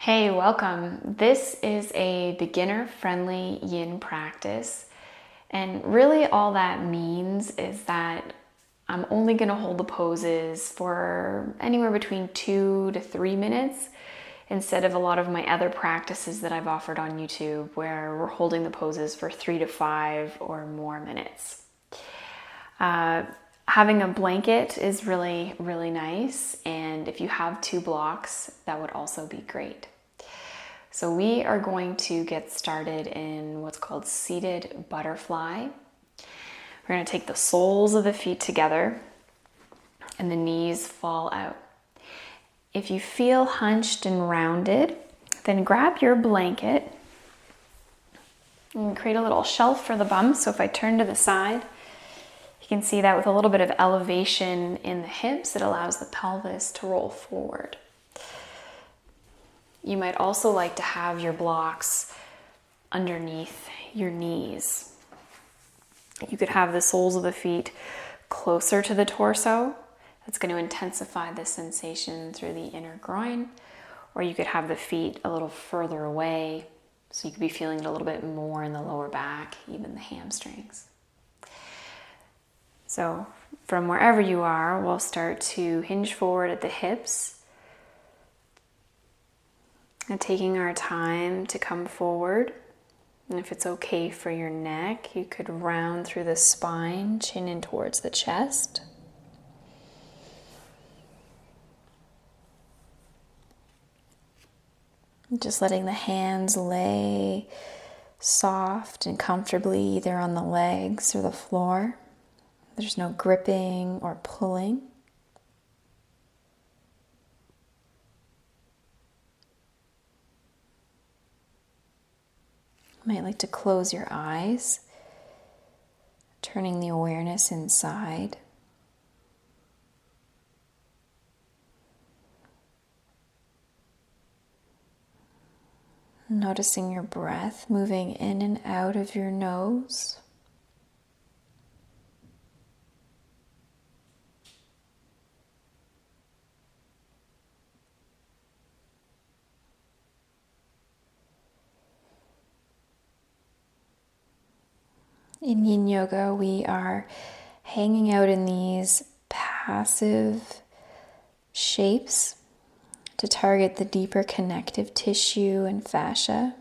Hey, welcome. This is a beginner-friendly yin practice, and really all that means is that I'm only going to hold the poses for anywhere between 2 to 3 minutes instead of a lot of my other practices that I've offered on YouTube where we're holding the poses for 3 to 5 or more minutes. Having a blanket is really, really nice, and if you have 2 blocks, that would also be great. So we are going to get started in what's called seated butterfly. We're going to take the soles of the feet together and the knees fall out. If you feel hunched and rounded, then grab your blanket and create a little shelf for the bum. So if I turn to the side, you can see that with a little bit of elevation in the hips, it allows the pelvis to roll forward. You might also like to have your blocks underneath your knees. You could have the soles of the feet closer to the torso. That's going to intensify the sensation through the inner groin. Or you could have the feet a little further away, so you could be feeling it a little bit more in the lower back, even the hamstrings. So from wherever you are, we'll start to hinge forward at the hips. And taking our time to come forward. And if it's okay for your neck, you could round through the spine, chin in towards the chest. Just letting the hands lay soft and comfortably either on the legs or the floor. There's no gripping or pulling. You might like to close your eyes, turning the awareness inside. Noticing your breath moving in and out of your nose. In yin yoga, we are hanging out in these passive shapes to target the deeper connective tissue and fascia.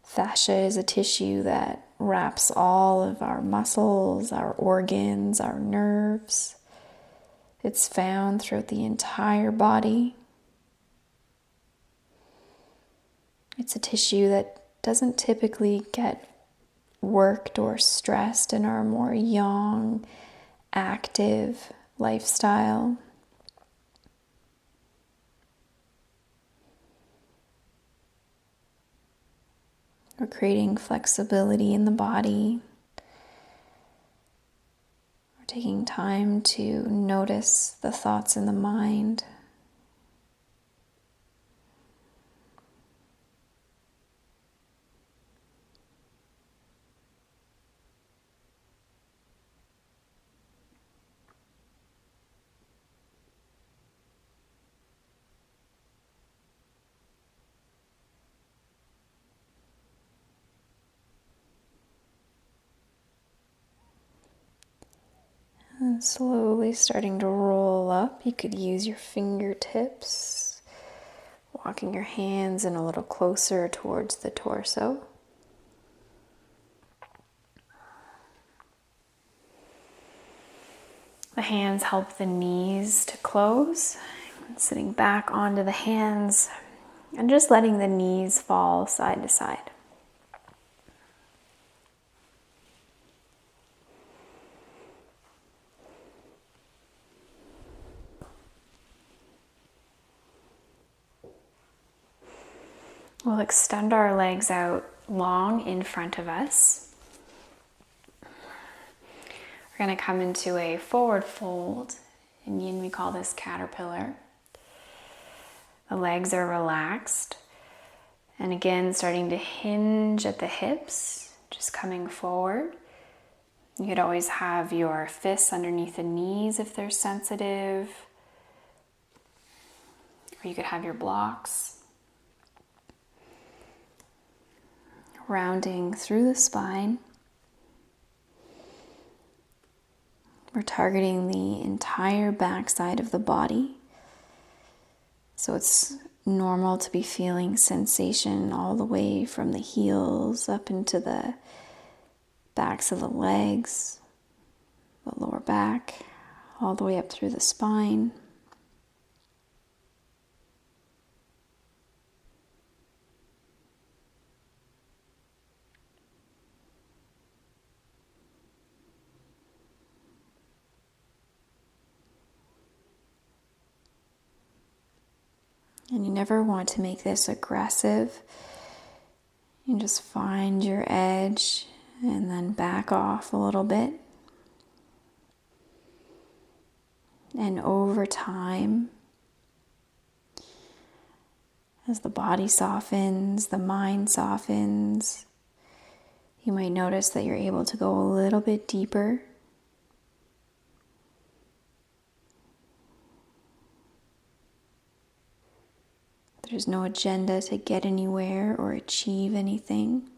Fascia is a tissue that wraps all of our muscles, our organs, our nerves. It's found throughout the entire body. It's a tissue that doesn't typically get worked or stressed in our more young, active lifestyle. We're creating flexibility in the body. We're taking time to notice the thoughts in the mind. And slowly starting to roll up. You could use your fingertips, walking your hands in a little closer towards the torso. The hands help the knees to close. Sitting back onto the hands and just letting the knees fall side to side. We'll extend our legs out long in front of us. We're going to come into a forward fold. In yin, we call this caterpillar. The legs are relaxed. And again, starting to hinge at the hips, just coming forward. You could always have your fists underneath the knees if they're sensitive. or you could have your blocks. Rounding through the spine. We're targeting the entire backside of the body. So it's normal to be feeling sensation all the way from the heels up into the backs of the legs, the lower back, all the way up through the spine. And you never want to make this aggressive. You just find your edge and then back off a little bit. And over time, as the body softens, the mind softens, you might notice that you're able to go a little bit deeper. There's no agenda to get anywhere or achieve anything.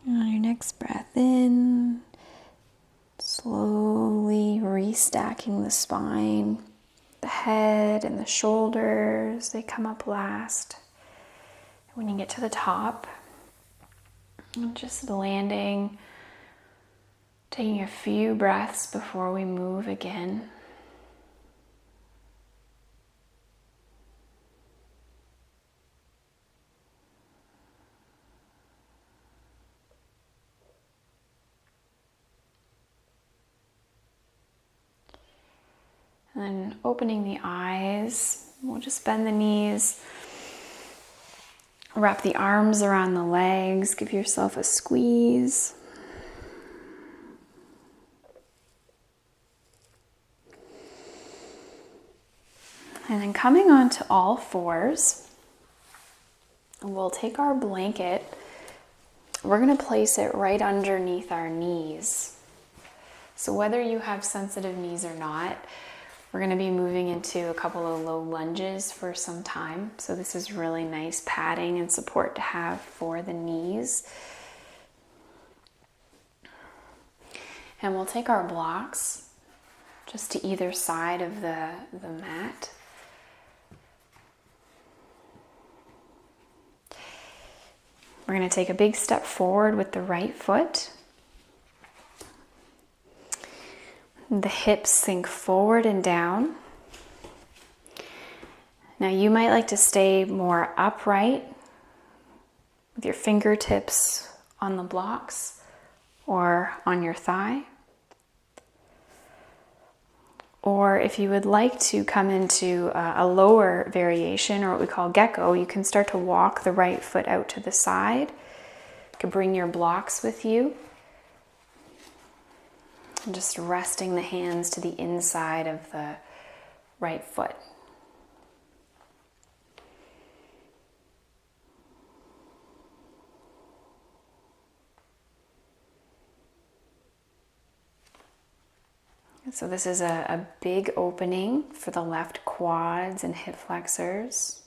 And on your next breath in, slowly restacking the spine, the head and the shoulders, they come up last. When you get to the top, just landing, taking a few breaths before we move again. And then opening the eyes, we'll just bend the knees, wrap the arms around the legs, give yourself a squeeze. And then coming onto all fours, we'll take our blanket, we're going to place it right underneath our knees. So whether you have sensitive knees or not, we're going to be moving into a couple of low lunges for some time. So this is really nice padding and support to have for the knees. And we'll take our blocks just to either side of the mat. We're going to take a big step forward with the right foot. The hips sink forward and down. Now you might like to stay more upright with your fingertips on the blocks or on your thigh. Or if you would like to come into a lower variation, or what we call Gecko, you can start to walk the right foot out to the side. You can bring your blocks with you. And just resting the hands to the inside of the right foot. So this is a big opening for the left quads and hip flexors.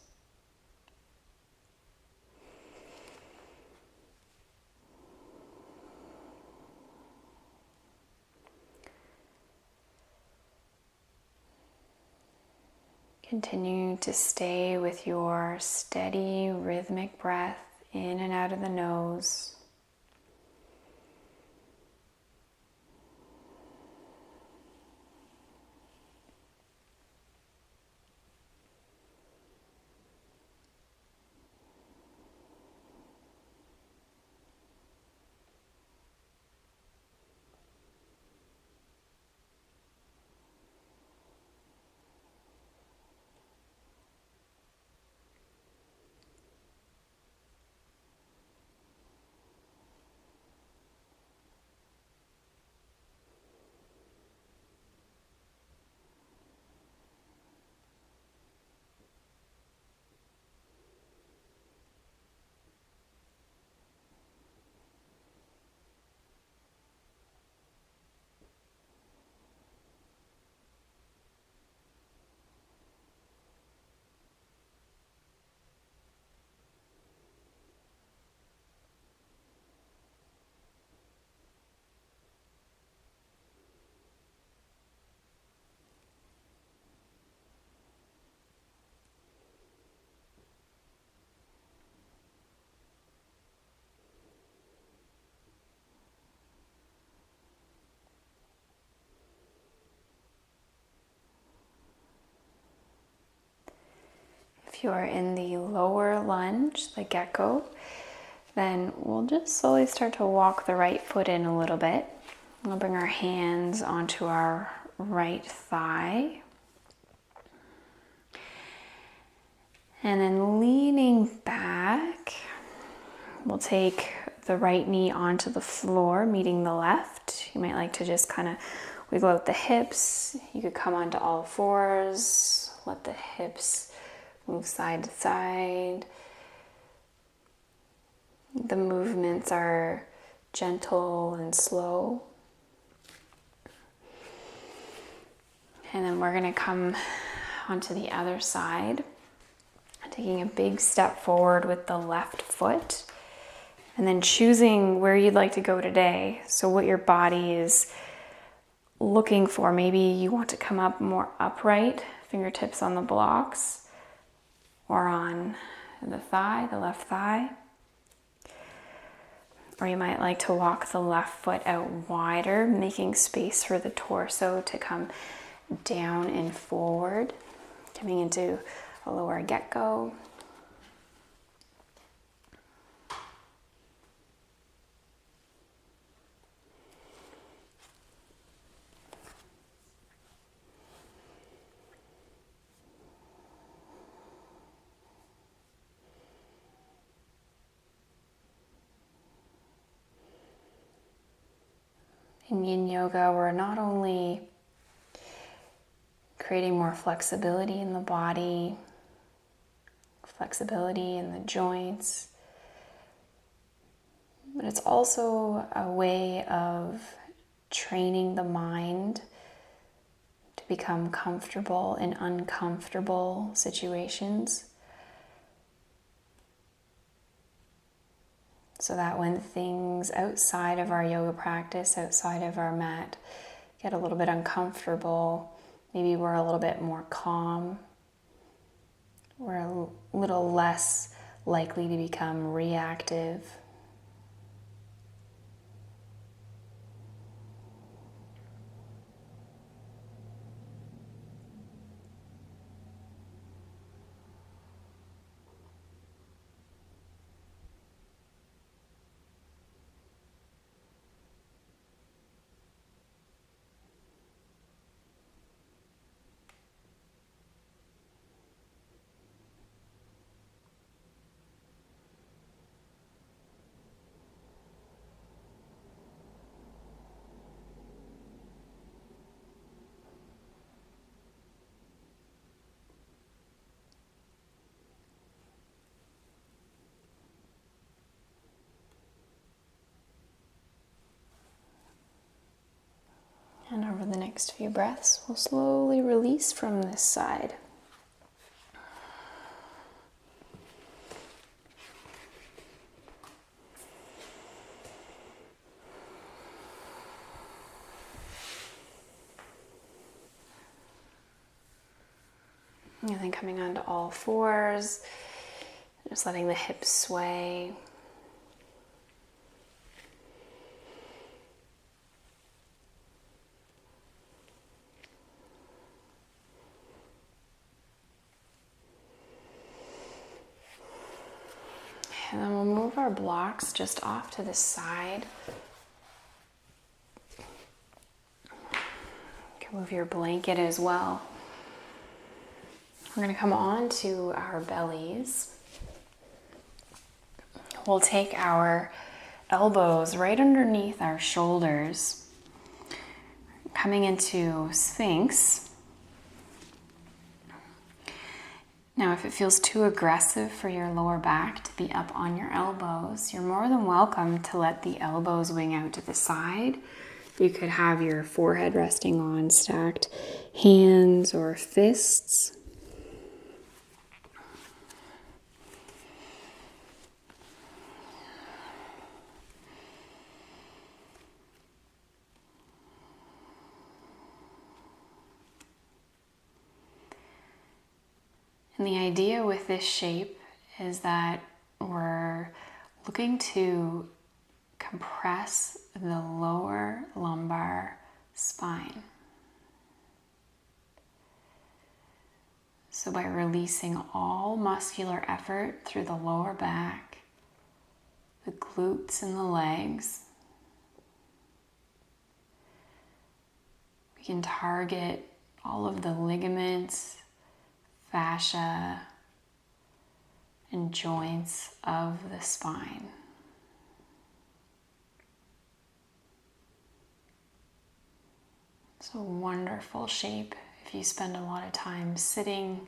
Continue to stay with your steady, rhythmic breath in and out of the nose. If you are in the lower lunge, the Gecko, then we'll just slowly start to walk the right foot in a little bit. We'll bring our hands onto our right thigh. And then leaning back, we'll take the right knee onto the floor, meeting the left. You might like to just kind of wiggle out the hips. You could come onto all fours, let the hips move side to side. The movements are gentle and slow. And then we're going to come onto the other side, taking a big step forward with the left foot, and then choosing where you'd like to go today. So what your body is looking for. Maybe you want to come up more upright, fingertips on the blocks, or on the thigh, the left thigh. Or you might like to walk the left foot out wider, making space for the torso to come down and forward, coming into a lower Gecko. In Yin Yoga, we're not only creating more flexibility in the body, flexibility in the joints, but it's also a way of training the mind to become comfortable in uncomfortable situations, so that when things outside of our yoga practice, outside of our mat, get a little bit uncomfortable, maybe we're a little bit more calm, we're a little less likely to become reactive. And over the next few breaths, we'll slowly release from this side. And then coming onto all fours, just letting the hips sway. And then we'll move our blocks just off to the side. You can move your blanket as well. We're going to come on to our bellies. We'll take our elbows right underneath our shoulders, coming into Sphinx. Now, if it feels too aggressive for your lower back to be up on your elbows, you're more than welcome to let the elbows wing out to the side. You could have your forehead resting on stacked hands or fists. And the idea with this shape is that we're looking to compress the lower lumbar spine. So by releasing all muscular effort through the lower back, the glutes and the legs, we can target all of the ligaments, fascia, and joints of the spine. It's a wonderful shape if you spend a lot of time sitting.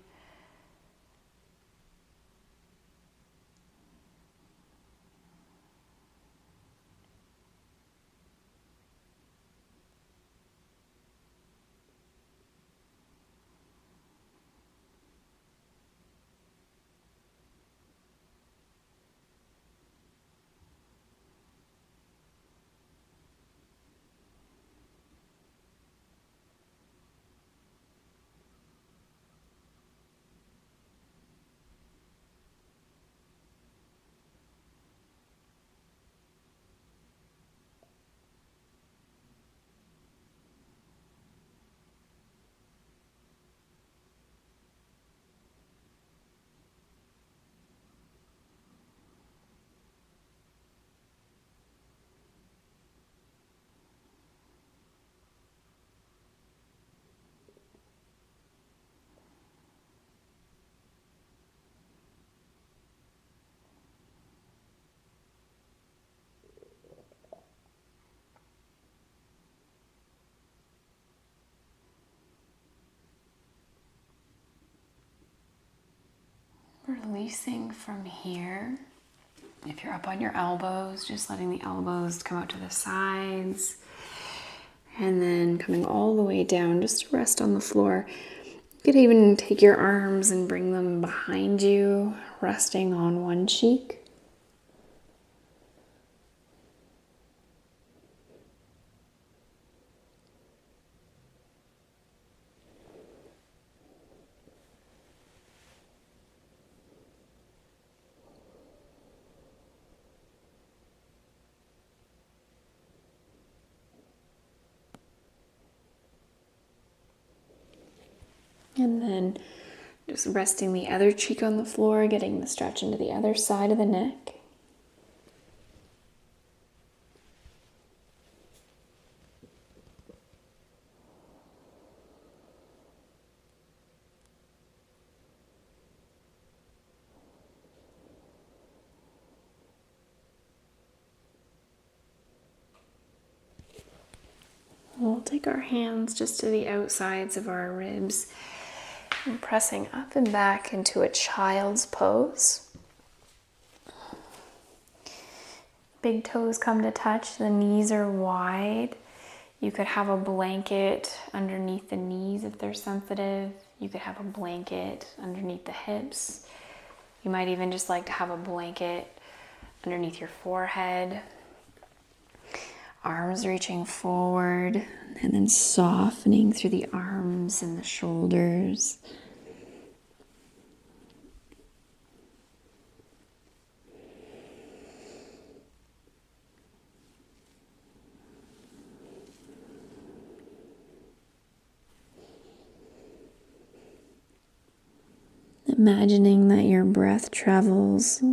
Releasing from here. If you're up on your elbows, just letting the elbows come out to the sides. And then coming all the way down just to rest on the floor. You could even take your arms and bring them behind you, resting on one cheek. And then just resting the other cheek on the floor, getting the stretch into the other side of the neck. We'll take our hands just to the outsides of our ribs and pressing up and back into a child's pose. Big toes come to touch, the knees are wide. You could have a blanket underneath the knees if they're sensitive. You could have a blanket underneath the hips. You might even just like to have a blanket underneath your forehead. Arms reaching forward and then softening through the arms and the shoulders. Imagining that your breath travels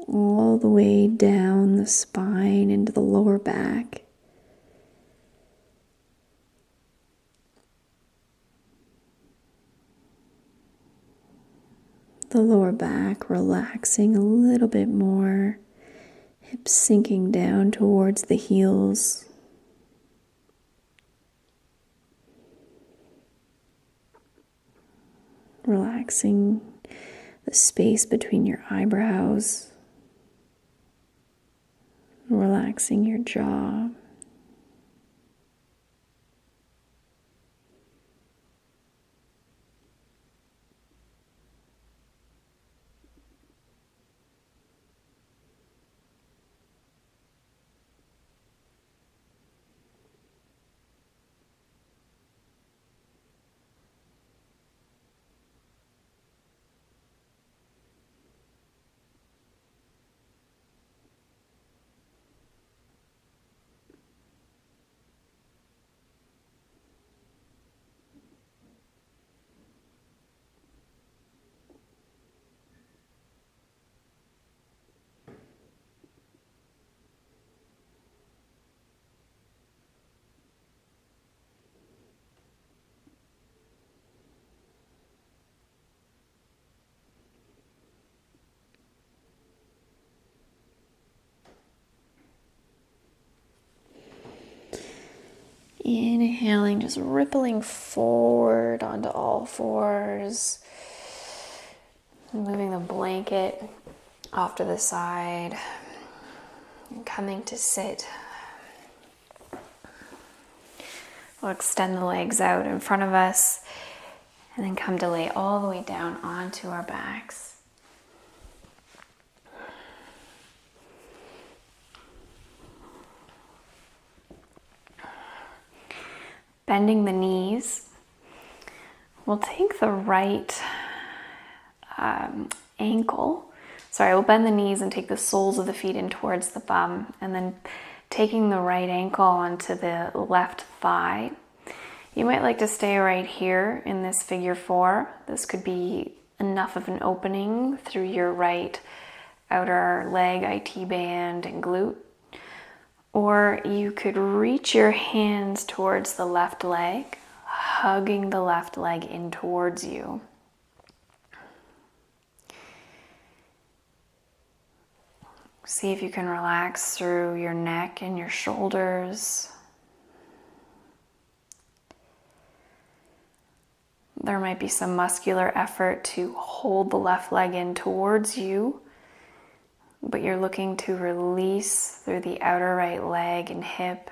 all the way down the spine into the lower back. The lower back relaxing a little bit more, hips sinking down towards the heels. Relaxing the space between your eyebrows, relaxing your jaw. Inhaling, just rippling forward onto all fours. Moving the blanket off to the side. And coming to sit. We'll extend the legs out in front of us. And then come to lay all the way down onto our backs. Bending the knees, we'll take the right we'll bend the knees and take the soles of the feet in towards the bum, and then taking the right ankle onto the left thigh. You might like to stay right here in this figure 4. This could be enough of an opening through your right outer leg, IT band, and glute. Or you could reach your hands towards the left leg, hugging the left leg in towards you. See if you can relax through your neck and your shoulders. There might be some muscular effort to hold the left leg in towards you, but you're looking to release through the outer right leg and hip.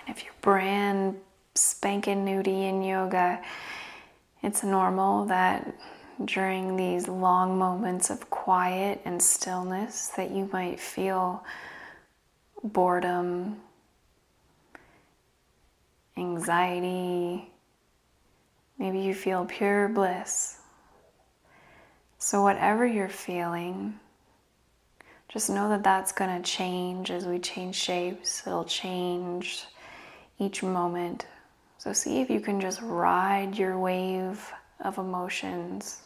And if you're brand spanking newbie in yoga, it's normal that during these long moments of quiet and stillness that you might feel boredom, anxiety, maybe you feel pure bliss. So whatever you're feeling, just know that that's going to change as we change shapes. It'll change each moment. So see if you can just ride your wave of emotions.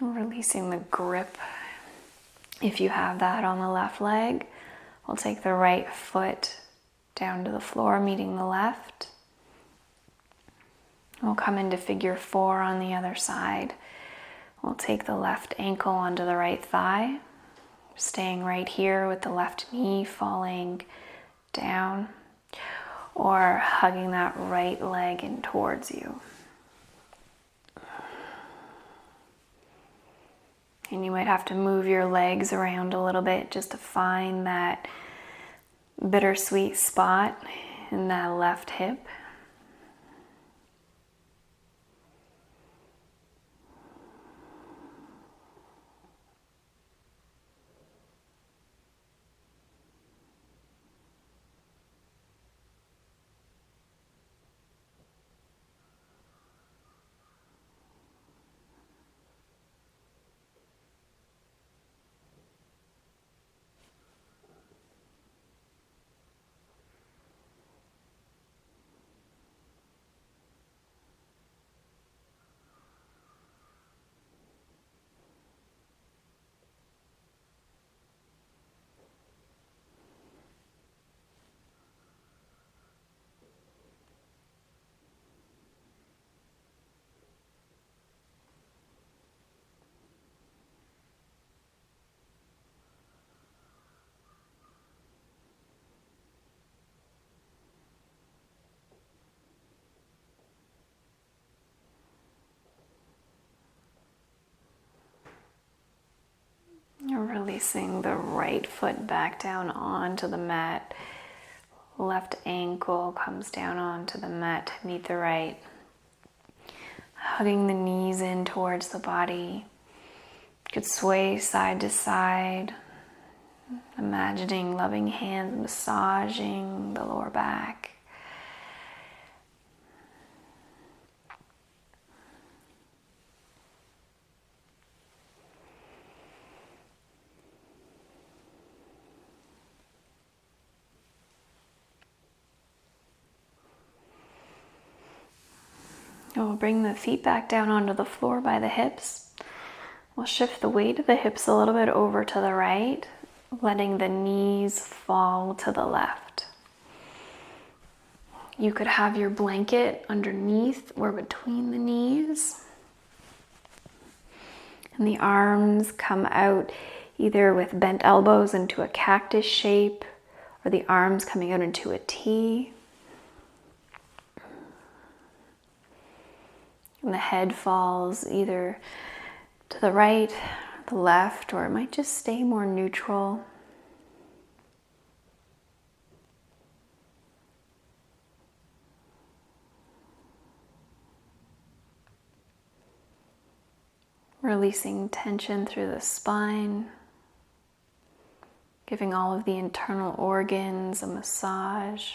Releasing the grip, if you have that on the left leg. We'll take the right foot down to the floor, meeting the left. We'll come into figure 4 on the other side. We'll take the left ankle onto the right thigh, staying right here with the left knee falling down, or hugging that right leg in towards you. And you might have to move your legs around a little bit just to find that bittersweet spot in that left hip. Releasing the right foot back down onto the mat. Left ankle comes down onto the mat to meet the right. Hugging the knees in towards the body. You could sway side to side. Imagining loving hands massaging the lower back. We'll bring the feet back down onto the floor by the hips. We'll shift the weight of the hips a little bit over to the right, letting the knees fall to the left. You could have your blanket underneath or between the knees. And the arms come out either with bent elbows into a cactus shape, or the arms coming out into a T. And the head falls either to the right, the left, or it might just stay more neutral. Releasing tension through the spine, giving all of the internal organs a massage.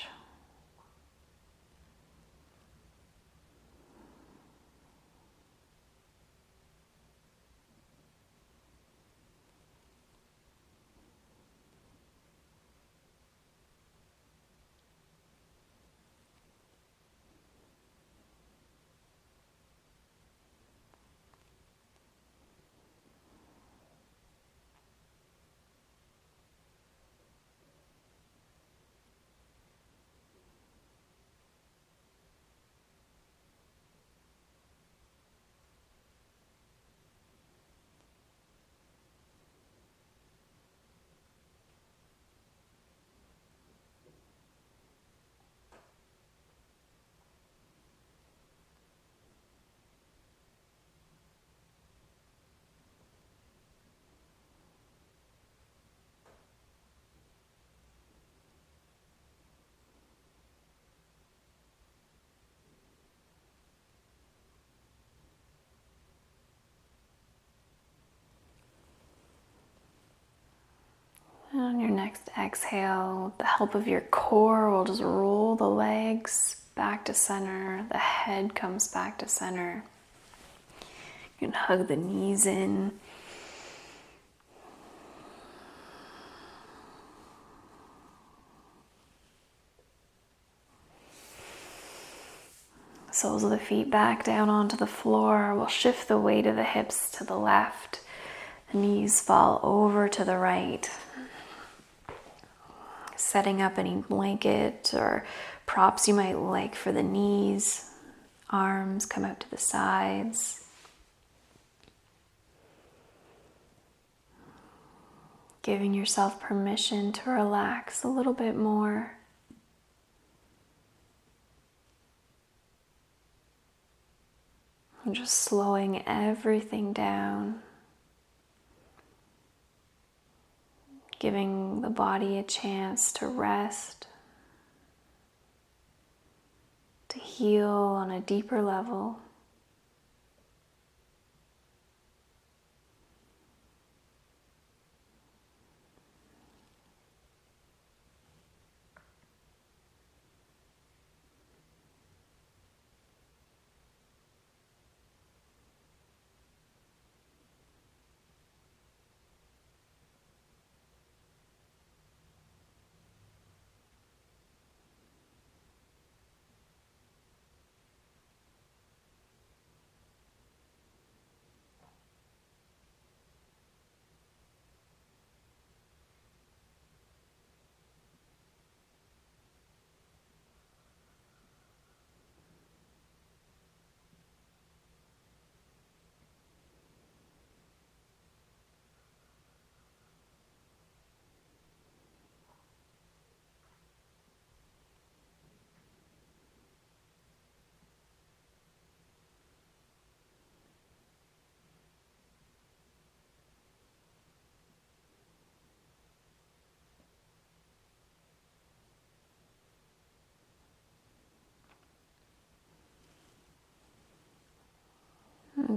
And on your next exhale, with the help of your core, we'll just roll the legs back to center. The head comes back to center. You can hug the knees in. Soles of the feet back down onto the floor. We'll shift the weight of the hips to the left. The knees fall over to the right. Setting up any blanket or props you might like for the knees. Arms come out to the sides. Giving yourself permission to relax a little bit more. And just slowing everything down. Giving the body a chance to rest, to heal on a deeper level.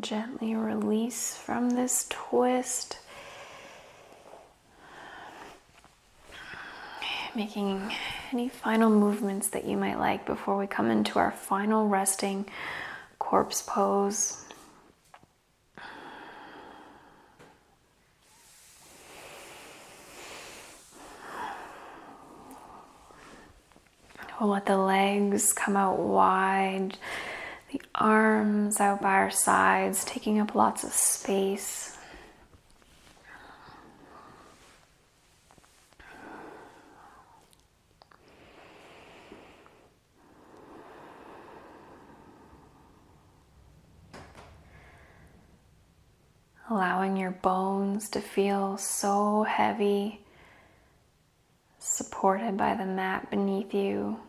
Gently release from this twist. Making any final movements that you might like before we come into our final resting corpse pose. We'll let the legs come out wide, the arms out by our sides, taking up lots of space. Allowing your bones to feel so heavy, supported by the mat beneath you.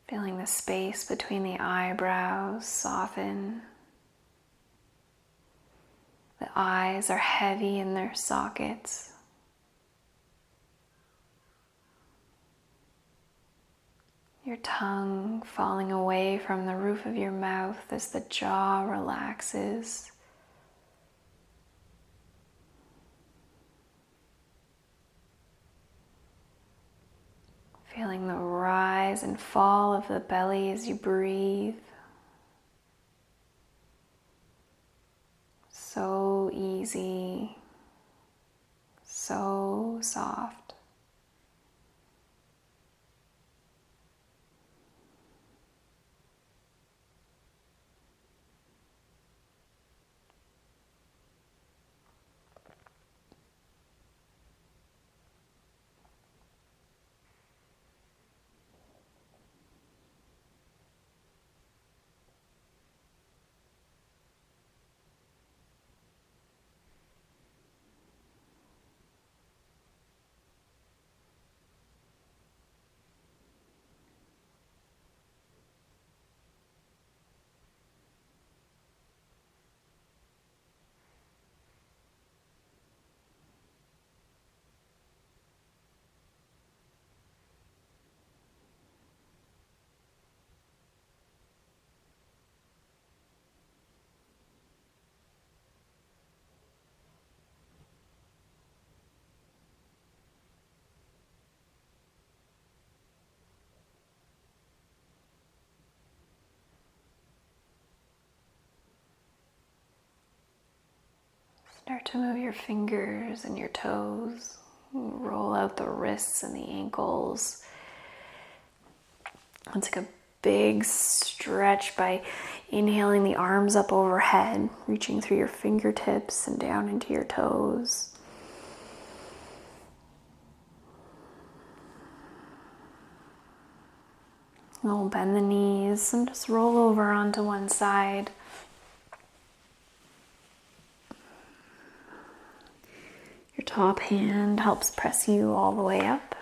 Feeling the space between the eyebrows soften. The eyes are heavy in their sockets. Your tongue falling away from the roof of your mouth as the jaw relaxes. Feeling the rise and fall of the belly as you breathe. So easy, so soft. Start to move your fingers and your toes. Roll out the wrists and the ankles. And take a big stretch by inhaling the arms up overhead, reaching through your fingertips and down into your toes. We'll bend the knees and just roll over onto one side. Your top hand helps press you all the way up.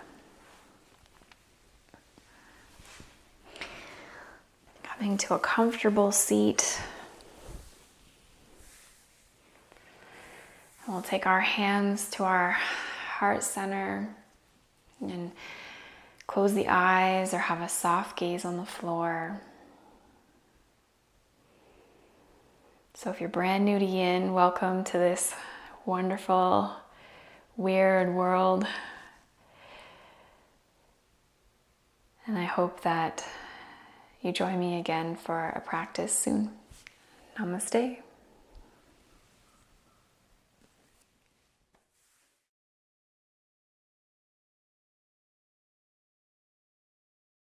Coming to a comfortable seat. We'll take our hands to our heart center and close the eyes or have a soft gaze on the floor. So if you're brand new to Yin, welcome to this wonderful, weird world. And I hope that you join me again for a practice soon. Namaste.